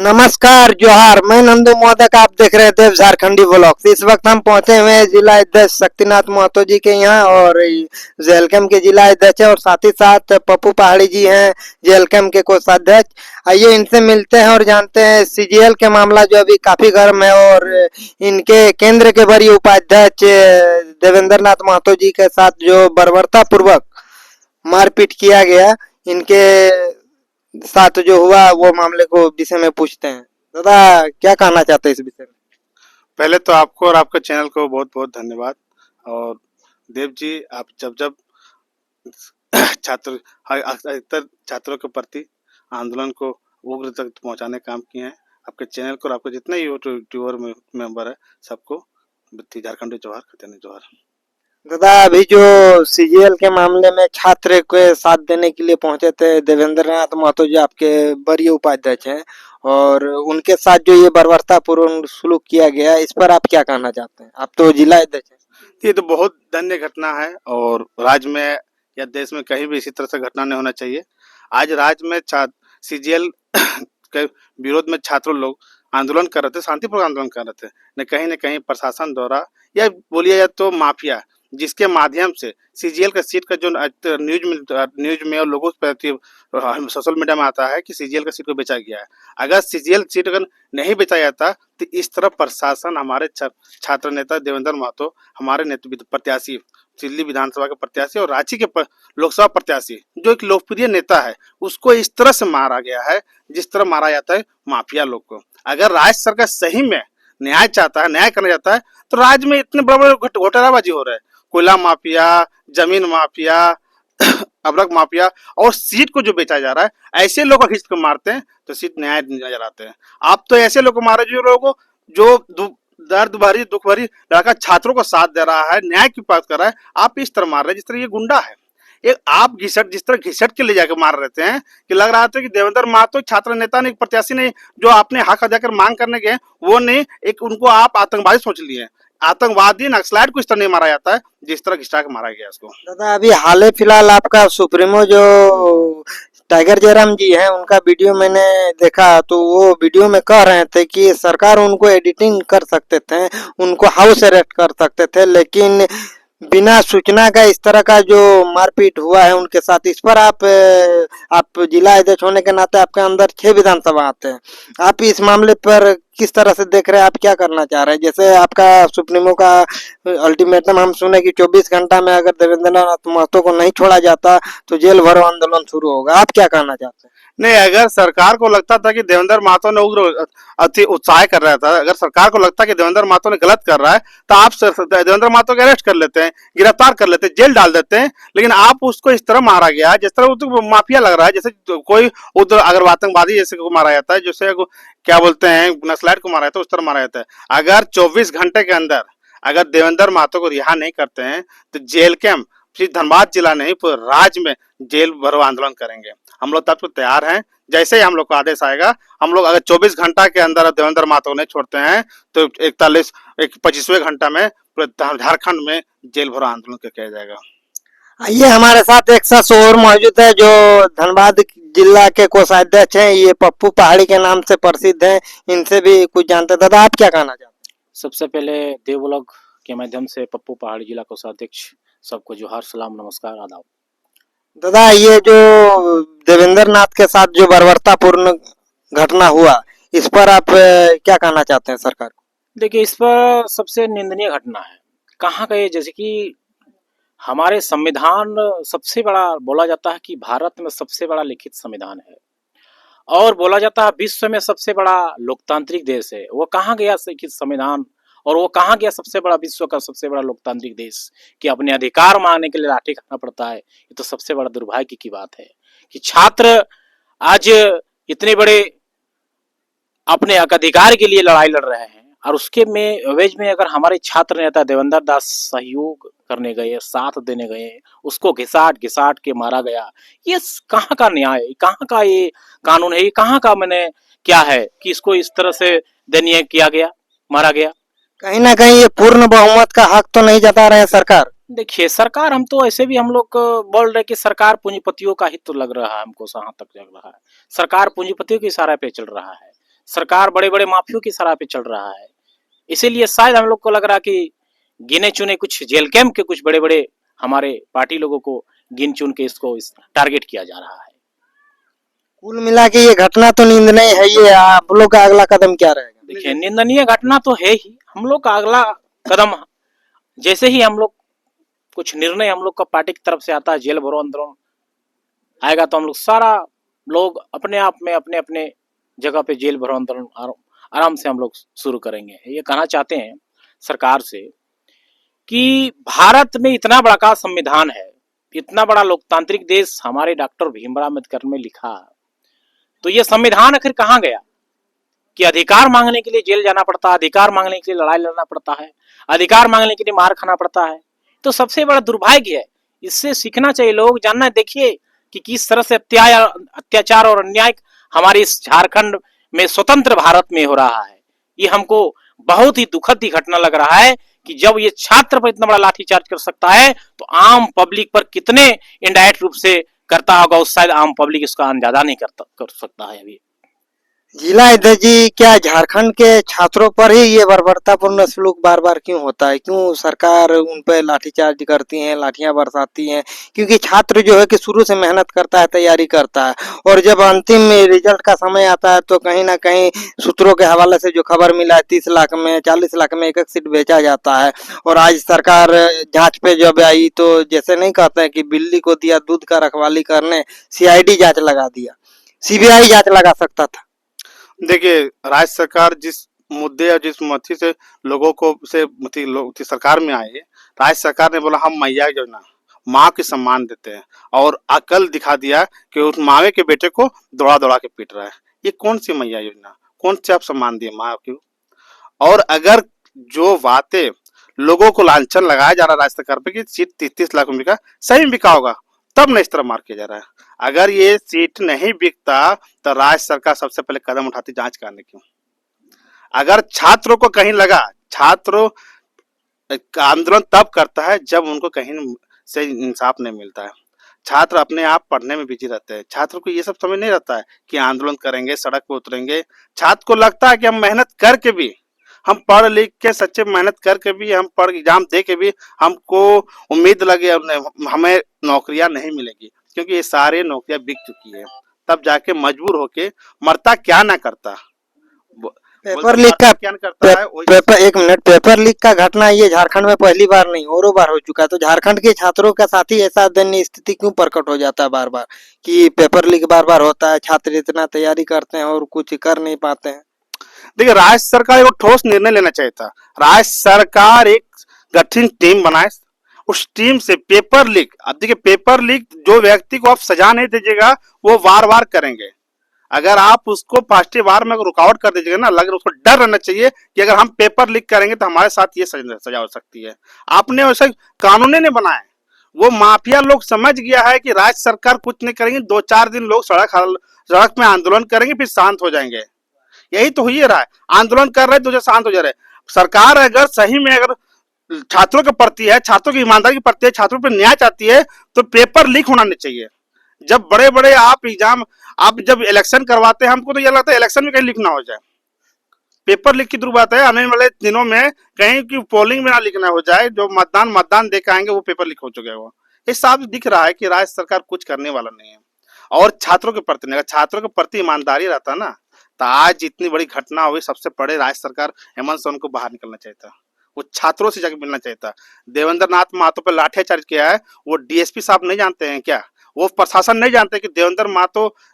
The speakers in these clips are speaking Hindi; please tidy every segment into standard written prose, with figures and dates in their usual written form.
नमस्कार जोहार। मैं नंदू मोदक, आप देख रहे हैं देव झारखंडी ब्लॉग्स। इस वक्त हम पहुंचे हुए हैं जिला अध्यक्ष शक्तिनाथ महतो जी के यहाँ, और जेएलकेम के जिला अध्यक्ष है, और साथ ही साथ पप्पू पहाड़ी जी हैं जेएलकेम के कोषाध्यक्ष। आइए इनसे मिलते हैं और जानते हैं सीजीएल के मामला जो अभी काफी गर्म है, और इनके केंद्र के वरीय उपाध्यक्ष देवेंद्र नाथ महतो जी के साथ जो बर्बरता पूर्वक मारपीट किया गया, इनके साथ जो हुआ वो मामले को विषय में पूछते हैं। दादा, क्या कहना चाहते हैं इस विषय में? पहले तो आपको और आपके चैनल को बहुत बहुत धन्यवाद। और देव जी, आप जब जब छात्र अधिकतर छात्रों के प्रति आंदोलन को उग्र तक पहुंचाने काम किए हैं, आपके चैनल को और आपके जितने यूट्यूबर मेंबर है सबको झारखंडी जोहार, खतनी जोहार। दादा, अभी जो सीजीएल के मामले में छात्र के साथ देने के लिए पहुंचे थे देवेंद्र नाथ महतो जी, आपके वरीय उपाध्यक्ष हैं, और उनके साथ जो ये बर्बरतापूर्ण सुलूक किया गया, इस पर आप क्या कहना चाहते हैं? आप तो जिला अध्यक्ष हैं। ये तो बहुत दयनीय घटना है, और राज्य में या देश में कहीं भी इसी तरह से घटना नहीं होना चाहिए। आज राज्य में सीजीएल के विरोध में छात्र लोग आंदोलन कर रहे थे, शांतिपूर्ण आंदोलन कर रहे थे। न कहीं प्रशासन द्वारा, या बोलिए या तो माफिया, जिसके माध्यम से सीजीएल का सीट का जो न्यूज में और लोगों पर सोशल मीडिया में आता है कि सीजीएल का सीट को बेचा गया है। अगर सीजीएल सीट अगर नहीं बेचा जाता तो इस तरह प्रशासन, हमारे छात्र नेता देवेंद्र महतो, हमारे नेतृत्व प्रत्याशी, दिल्ली विधानसभा के प्रत्याशी और रांची के लोकसभा प्रत्याशी, जो एक लोकप्रिय नेता है, उसको इस तरह से मारा गया है जिस तरह मारा जाता है माफिया लोग को। अगर राज्य सरकार सही में न्याय चाहता है, न्याय करना चाहता है, तो राज्य में इतने बड़े बड़े घोटालाबाजी हो रहे हैं। कोयला माफिया, जमीन माफिया, अबरक माफिया, और सीट को जो बेचा जा रहा है, ऐसे लोग खींच कर मारते हैं तो सीट न्याय नजर आते हैं। आप तो ऐसे लोग को मारे जो लोगों को, जो दर्द भरी दुख भरी लड़का छात्रों को साथ दे रहा है, न्याय की बात कर रहा है, आप इस तरह मार रहे हैं जिस तरह ये गुंडा है। एक आप जिस तरह घिसट के ले जाकर मार रहे थे कि लग रहा था कि देवेंद्र महतो छात्र नेता ने, प्रत्याशी ने, जो आपने हक अदा कर मांग करने गए वो नहीं, एक उनको आप आतंकवादी सोच लिए। आतंकवादी नक्सलाइट को इस तरह नहीं मारा जाता है जिस तरह घिसटा के मारा गया उसको। दादा, अभी हाल फिलहाल आपका सुप्रीमो जो टाइगर जयराम जी हैं, उनका वीडियो मैंने देखा, तो वो वीडियो में कह रहे थे कि सरकार उनको एडिटिंग कर सकते थे, उनको हाउस अरेस्ट कर सकते थे, लेकिन बिना सूचना का इस तरह का जो मारपीट हुआ है उनके साथ, इस पर आप जिला अध्यक्ष होने के नाते आपके अंदर 6 विधानसभा आते हैं, आप इस मामले पर किस तरह से देख रहे हैं? आप क्या करना चाह रहे हैं? जैसे आपका सुप्रीमो का अल्टीमेटम हम सुने कि 24 घंटा में अगर देवेंद्र नाथ महतो को नहीं छोड़ा जाता तो जेल भरो आंदोलन शुरू होगा। आप क्या कहना चाहते हैं? नहीं, अगर सरकार को लगता था कि देवेंद्र महतो ने उग्र अति उत्साह कर रहा था, अगर सरकार को लगता कि देवेंद्र महतो ने गलत कर रहा है, तो आप देवेंद्र महतो को अरेस्ट कर लेते हैं, गिरफ्तार कर लेते हैं, जेल डाल देते हैं। लेकिन आप उसको इस तरह मारा गया जिस तरह तो माफिया लग रहा है, जैसे कोई उग्र अगर आतंकवादी जैसे को मारा जाता है, जैसे क्या बोलते हैं नक्सलाइट को मारा जाता है, उस तरह मारा जाता है। अगर 24 घंटे के अंदर अगर देवेंद्र महतो को रिहा नहीं करते हैं तो जेल कैंप, सिर्फ धनबाद जिला नहीं पूरे राज्य में जेल भरो आंदोलन करेंगे। हम लोग तब तो तैयार हैं। जैसे ही हम लोग को आदेश आएगा, हम लोग अगर 24 घंटा के अंदर देवेंद्र महतो नहीं छोड़ते हैं तो 25वें घंटा में पूरे झारखंड में जेल भरो आंदोलन किया जाएगा। ये हमारे साथ एक शख्स और मौजूद है जो धनबाद जिला के कोषाध्यक्ष हैं, ये पप्पू पहाड़ी के नाम से प्रसिद्ध हैं, इनसे भी कुछ जानते हैं। दादा, आप क्या कहना चाहते हैं? सबसे पहले देव ब्लॉग के माध्यम से पप्पू पहाड़ी जिला कोषाध्यक्ष सबको जोहार, सलाम, नमस्कार, आदाब। दादा, ये जो देवेंद्र नाथ के साथ जो बर्बरतापूर्ण घटना हुआ, इस पर आप क्या कहना चाहते हैं सरकार को? देखिए, इस पर सबसे निंदनीय घटना है। कहाँ का ये, जैसे कि हमारे संविधान सबसे बड़ा बोला जाता है कि भारत में सबसे बड़ा लिखित संविधान है, और बोला जाता है विश्व में सबसे बड़ा लोकतांत्रिक देश है। वो कहाँ गया लिखित संविधान, और वो कहाँ गया सबसे बड़ा, विश्व का सबसे बड़ा लोकतांत्रिक देश, कि अपने अधिकार मांगने के लिए लाठी खाना पड़ता है। ये तो सबसे बड़ा दुर्भाग्य की बात है कि छात्र आज इतने बड़े अपने अधिकार के लिए लड़ाई लड़ रहे हैं, और उसके में एवज में अगर हमारे छात्र नेता देवेंद्र दास सहयोग करने गए, साथ देने गए, उसको घिसाट घिसाट के मारा गया। ये कहाँ का न्याय है? कहाँ का ये कानून है? ये कहाँ का मैंने क्या है कि इसको इस तरह से दयनीय किया गया, मारा गया? कहीं ना कहीं ये पूर्ण बहुमत का हक तो नहीं जता रहे हैं सरकार? देखिए, सरकार, हम तो ऐसे भी हम लोग बोल रहे कि सरकार पूंजीपतियों का ही तो लग रहा है, हमको जहाँ तक लग रहा है सरकार पूंजीपतियों के इशारे पे चल रहा है। सरकार बड़े बड़े माफियों की सराह पे चल रहा है। इसीलिए शायद हम लोग को लग रहा कि गिने चुने कुछ जेल कैंप के कुछ बड़े बड़े हमारे पार्टी लोगों को गिन चुन के इसको टारगेट किया जा रहा है। कुल मिला के ये घटना तो निंदनीय है। ये आप लोग का अगला कदम क्या रहेगा? देखिए, निंदनीय घटना तो है ही। हम लोग का अगला कदम, जैसे ही हम लोग कुछ निर्णय हम लोग का पार्टी की तरफ से आता है, जेल भरो आंदोलन आएगा, तो हम लोग सारा लोग अपने आप में अपने अपने जगह पे जेल भरो आंदोलन आराम से हम लोग शुरू करेंगे। ये कहना चाहते हैं सरकार से कि भारत में इतना बड़ा का संविधान है, इतना बड़ा लोकतांत्रिक देश हमारे डॉक्टर भीमराव अम्बेडकर ने लिखा, तो ये संविधान आखिर कहाँ गया कि अधिकार मांगने के लिए जेल जाना पड़ता है, अधिकार मांगने के लिए लड़ाई लड़ना पड़ता है, अधिकार मांगने के लिए मार खाना पड़ता है। तो सबसे बड़ा दुर्भाग्य है। इससे सीखना चाहिए, लोग जानना। देखिए कि किस तरह से अत्याचार और अन्याय हमारे इस झारखंड में स्वतंत्र भारत में हो रहा है। ये हमको बहुत ही दुखद ही घटना लग रहा है कि जब ये छात्र पर इतना बड़ा लाठीचार्ज कर सकता है, तो आम पब्लिक पर कितने इनडायरेक्ट रूप से करता होगा, उस शायद आम पब्लिक इसका अंदाजा नहीं कर सकता है अभी। जिला अध्यक्ष जी, क्या झारखंड के छात्रों पर ही ये बर्बरतापूर्ण सलूक बार बार क्यों होता है? क्यों सरकार उन पर लाठीचार्ज करती है, लाठियां बरसाती हैं? क्योंकि छात्र जो है कि शुरू से मेहनत करता है, तैयारी करता है, और जब अंतिम में रिजल्ट का समय आता है तो कहीं ना कहीं सूत्रों के हवाले से जो खबर मिला है 30 लाख में 40 लाख में एक एक सीट बेचा जाता है। और आज सरकार जांच पे जब आई तो जैसे नहीं कहते हैं कि बिल्ली को दिया दूध का रखवाली करने, सीआईडी जांच लगा दिया। सीबीआई जांच लगा सकता था। देखिए, राज्य सरकार जिस मुद्दे और जिस मथी से लोगों को से लोग सरकार में आए, राज्य सरकार ने बोला हम मैया योजना, माँ के सम्मान देते हैं, और अकल दिखा दिया कि उस मावे के बेटे को दौड़ा दौड़ा के पीट रहा है। ये कौन सी मैया योजना, कौन से आप सम्मान दिए माँ को? और अगर जो बातें लोगों को लांछन लगाया जा रहा है राज्य सरकार पे कि सीट 30-30 लाख में बिका, सही में बिका होगा तब न इस तरह मार किया जा रहा है। अगर ये सीट नहीं बिकता तो राज्य सरकार सबसे पहले कदम उठाती जांच करने की। अगर छात्रों को कहीं लगा, छात्रों आंदोलन तब करता है जब उनको कहीं से इंसाफ नहीं मिलता है। छात्र अपने आप पढ़ने में बिजी रहते हैं, छात्र को ये सब समझ नहीं रहता है कि आंदोलन करेंगे, सड़क पर उतरेंगे। छात्र को लगता है कि हम मेहनत करके भी, हम पढ़ लिख के सच्चे मेहनत करके भी, हम पढ़ एग्जाम दे के भी हमको उम्मीद लगे हमें नौकरियां नहीं मिलेगी, क्योंकि ये सारे नौकरियां बिक चुकी है। तब जाके मजबूर होके मरता क्या ना करता, पेपर लीक का क्या करता है पेपर, एक मिनट, पेपर लीक का घटना ये झारखंड में पहली बार नहीं औरों बार हो चुका है। तो झारखंड के छात्रों का साथ ही ऐसा दयनीय स्थिति क्यों प्रकट हो जाता है बार बार कि पेपर लीक बार बार होता है, छात्र इतना तैयारी करते हैं और कुछ कर नहीं पाते हैं? देखिए, राज्य सरकार को ठोस निर्णय लेना चाहिए था। राज्य सरकार एक गठित टीम बनाए, उस टीम से पेपर लीक, अब देखिए पेपर लीक जो व्यक्ति को आप सजा नहीं दीजिएगा वो बार बार करेंगे। अगर आप उसको पांचवी बार में रुकावट कर दीजिएगा ना, लग उसको डर रहना चाहिए कि अगर हम पेपर लीक करेंगे तो हमारे साथ ये सजा हो सकती है। आपने वैसे कानून नहीं बनाए, वो माफिया लोग समझ गया है कि राज्य सरकार कुछ नहीं करेंगे, 2-4 दिन लोग सड़क में आंदोलन करेंगे फिर शांत हो जाएंगे। यही तो ही रहा है, आंदोलन कर रहे तो शांत हो जा रहे। सरकार अगर सही में अगर छात्रों के प्रति है, छात्रों की ईमानदारी के प्रति है, छात्रों पर न्याय चाहती है, तो पेपर लीक होना नहीं चाहिए। जब बड़े बड़े आप एग्जाम, आप जब इलेक्शन करवाते हैं, हमको तो यह लगता है इलेक्शन में कहीं लीक ना हो जाए। पेपर लीक की दूर बात है, आने वाले दिनों में कहीं की पोलिंग में ना लीक ना हो जाए, जो मतदान दे के आएंगे वो पेपर लीक हो चुके हैं। ये साफ दिख रहा है कि राज्य सरकार कुछ करने वाला नहीं है। और छात्रों के प्रति, अगर छात्रों के प्रति ईमानदारी रहता ना, तो आज इतनी बड़ी घटना हुई, सबसे पहले राज्य सरकार हेमंत सोरेन को बाहर निकलना चाहिए था, वो छात्रों से जाके मिलना चाहिए था। देवेंद्र नाथ महतो पर लाठीचार्ज किया है, वो डीएसपी साहब नहीं जानते हैं क्या? वो प्रशासन नहीं जानते कि देवेंद्र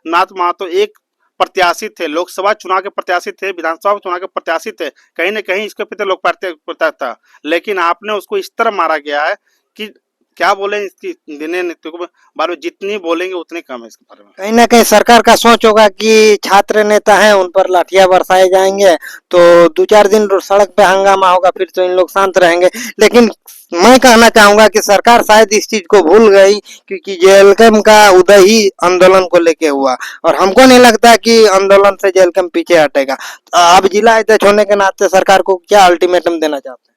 नाथ महतो एक प्रत्याशी थे, लोकसभा चुनाव के प्रत्याशी थे, विधानसभा चुनाव के प्रत्याशी थे, कहीं न कहीं इसके प्रति लोक पता था। लेकिन आपने उसको इस तरह मारा गया है कि क्या बोले, इसकी दिने नित्य को बारे में जितनी बोलेंगे उतनी कम है इसके बारे में। कहीं ना कहीं सरकार का सोच होगा कि छात्र नेता हैं, उन पर लाठियां बरसाए जाएंगे तो 2-4 दिन सड़क पे हंगामा होगा, फिर तो इन लोग शांत रहेंगे। लेकिन मैं कहना चाहूंगा कि सरकार शायद इस चीज को भूल गई, क्योंकि जेल कैंप का उदय ही आंदोलन को लेके हुआ, और हमको नहीं लगता कि आंदोलन से जेल कैंप पीछे हटेगा। तो आप जिला अध्यक्ष होने के नाते सरकार को क्या अल्टीमेटम देना चाहते हैं?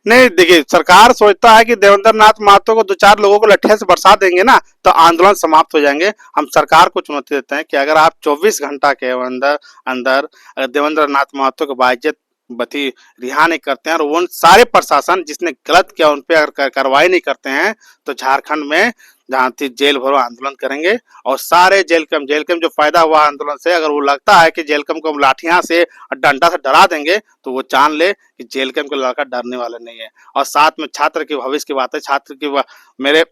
नहीं, देखिए सरकार सोचता है कि देवेंद्र नाथ महतो को 2-4 लोगों को लठिया से बरसा देंगे ना तो आंदोलन समाप्त हो जाएंगे। हम सरकार को चुनौती देते हैं कि अगर आप 24 घंटा के अंदर अंदर अगर देवेंद्र नाथ महतो को बाइज्जत बरी रिहा नहीं करते हैं और उन सारे प्रशासन जिसने गलत किया उन पे अगर कार्रवाई नहीं करते हैं तो झारखंड में जहाँ थी जेल भरो आंदोलन करेंगे। और सारे जेल कैम्प जो फायदा हुआ आंदोलन से, अगर वो लगता है कि जेल कैम्प को हम लाठियां से और डंडा से डरा देंगे तो वो जान ले कि जेल कैम्प का लड़का डरने वाला नहीं है। और साथ में छात्र के भविष्य की बात है, छात्र की मेरे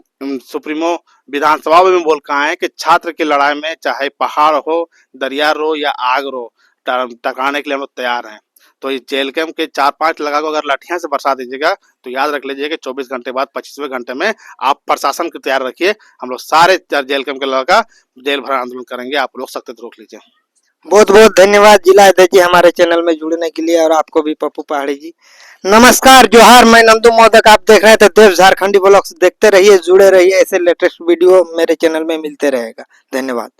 सुप्रीमो विधानसभा में बोल के आए कि छात्र की लड़ाई में चाहे पहाड़ हो, दरिया रो या आग रो, टकराने के लिए हम लोग तैयार हैं। तो इस जेल कैम्प के 4-5 लगा को अगर लाठियां से बरसा दीजिएगा तो याद रख लीजिए कि 24 घंटे बाद 25वें घंटे में आप प्रशासन को तैयार रखिए। हम लोग सारे जेल कैम्प के लगा जेल भर आंदोलन करेंगे, आप लोग सख्त रोक लीजिए। बहुत बहुत धन्यवाद जिला अध्यक्ष जी हमारे चैनल में जुड़ने के लिए, और आपको भी पप्पू पहाड़ी जी नमस्कार जोहार। मैं नंदू मोदक, आप देख रहे थे देव झारखंडी ब्लॉग्स। देखते रहिए, जुड़े रहिए, ऐसे लेटेस्ट वीडियो मेरे चैनल में मिलते रहेगा। धन्यवाद।